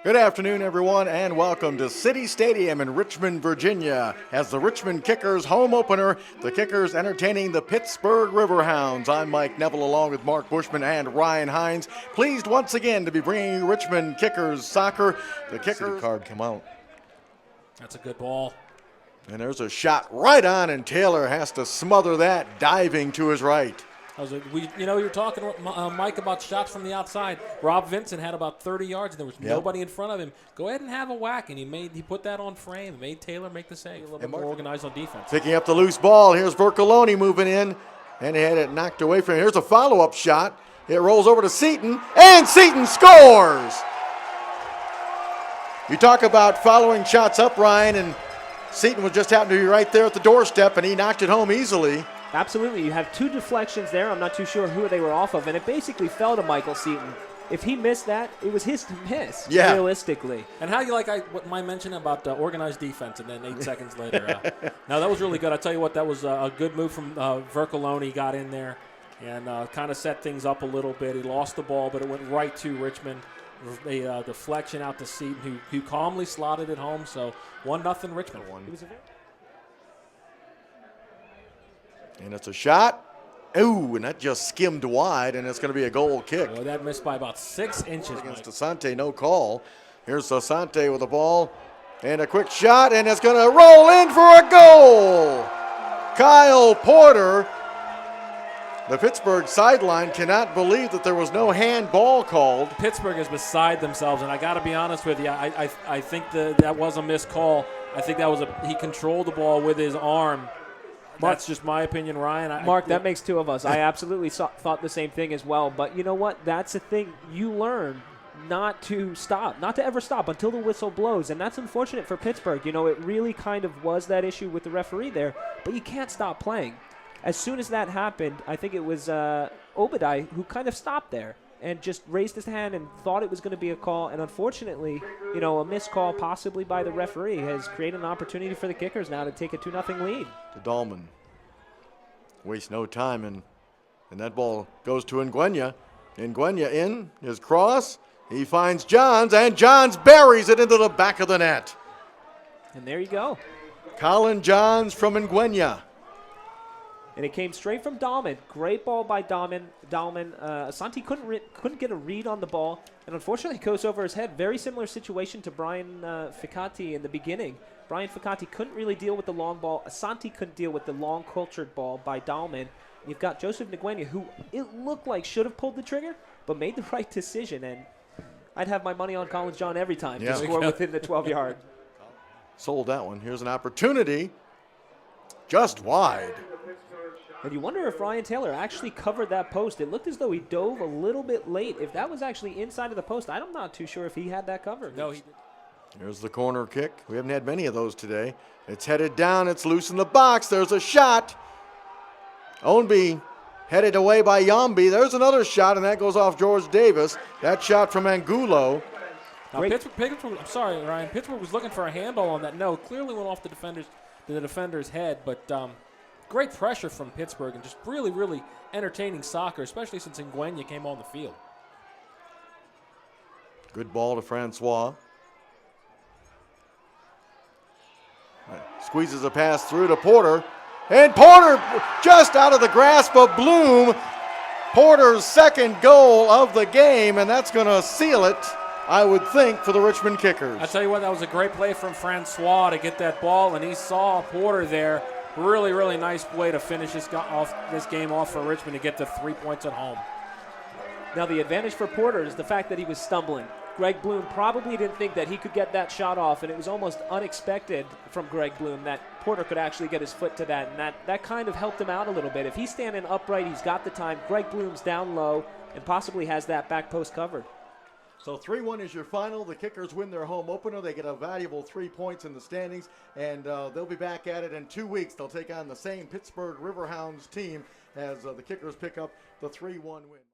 Good afternoon, everyone, and welcome to City Stadium in Richmond, Virginia. As the Richmond Kickers home opener, the Kickers entertaining the Pittsburgh Riverhounds. I'm Mike Neville along with Mark Bushman and Ryan Hines. Pleased once again to be bringing you Richmond Kickers soccer. The Kickers card come out. That's a good ball. And there's a shot right on, and Taylor has to smother that, diving to his right. You're talking, Mike, about shots from the outside. Rob Vincent had about 30 yards, and there was nobody in front of him. Go ahead and have a whack, and he put that on frame, made Taylor make the save. A little bit more organized on defense. Picking up the loose ball. Here's Vercoloni moving in, and he had it knocked away from him. Here's a follow-up shot. It rolls over to Seaton, and Seaton scores! You talk about following shots up, Ryan, and Seaton was just happened to be right there at the doorstep, and he knocked it home easily. Absolutely. You have two deflections there. I'm not too sure who they were off of, and it basically fell to Michael Seaton. If he missed that, it was his to miss, realistically. And how you like what I mentioned about organized defense, and then 8 seconds later. No, that was really good. I tell you what, that was a good move from Vercoloni. Got in there and kind of set things up a little bit. He lost the ball, but it went right to Richmond. A deflection out to Seaton, who calmly slotted it home. So 1-0 Richmond. And it's a shot. Ooh, and that just skimmed wide, and it's going to be a goal kick. Well, that missed by about 6 inches. Against Asante, no call. Here's Asante with the ball. And a quick shot, and it's going to roll in for a goal. Kyle Porter. The Pittsburgh sideline cannot believe that there was no handball called. Pittsburgh is beside themselves, and I got to be honest with you. I think that was a missed call. I think that was he controlled the ball with his arm. That's just my opinion, Ryan. Mark, that makes two of us. I absolutely thought the same thing as well. But you know what? That's the thing. You learn not to stop, not to ever stop until the whistle blows. And that's unfortunate for Pittsburgh. You know, it really kind of was that issue with the referee there. But you can't stop playing. As soon as that happened, I think it was Obadiah who kind of stopped there and just raised his hand and thought it was going to be a call. And unfortunately, you know, a missed call possibly by the referee has created an opportunity for the Kickers now to take a 2-0 lead. To Dahlman. Waste no time, and that ball goes to Nguenya. Nguenya in his cross. He finds Johns, and Johns buries it into the back of the net. And there you go. Colin Johns from Nguenya. And it came straight from Dahlman. Great ball by Dahlman. Asante couldn't get a read on the ball, and unfortunately it goes over his head. Very similar situation to Brian Ficati in the beginning. Brian Ficati couldn't really deal with the long ball. Asante couldn't deal with the long cultured ball by Dahlman. You've got Joseph Nguenya, who it looked like should have pulled the trigger, but made the right decision. And I'd have my money on Collins John every time to score within the 12-yard. Sold that one. Here's an opportunity. Just wide. And you wonder if Ryan Taylor actually covered that post. It looked as though he dove a little bit late. If that was actually inside of the post, I'm not too sure if he had that covered. No, he did. Here's the corner kick. We haven't had many of those today. It's headed down. It's loose in the box. There's a shot. Ownby headed away by Yambi. There's another shot, and that goes off George Davis. That shot from Angulo. Now, Pittsburgh, I'm sorry, Ryan. Pittsburgh was looking for a handball on that. No, clearly went off the defender's head, but great pressure from Pittsburgh and just really, really entertaining soccer, especially since Nguenya came on the field. Good ball to Francois. Squeezes a pass through to Porter. And Porter just out of the grasp of Bloom. Porter's second goal of the game, and that's going to seal it, I would think, for the Richmond Kickers. I tell you what, that was a great play from Francois to get that ball, and he saw Porter there. Really, really nice way to finish this game off for Richmond to get the 3 points at home. Now, the advantage for Porter is the fact that he was stumbling. Greg Bloom probably didn't think that he could get that shot off, and it was almost unexpected from Greg Bloom that Porter could actually get his foot to that, and that kind of helped him out a little bit. If he's standing upright, he's got the time. Greg Bloom's down low and possibly has that back post covered. So 3-1 is your final. The Kickers win their home opener. They get a valuable 3 points in the standings, and they'll be back at it in 2 weeks. They'll take on the same Pittsburgh Riverhounds team as the Kickers pick up the 3-1 win.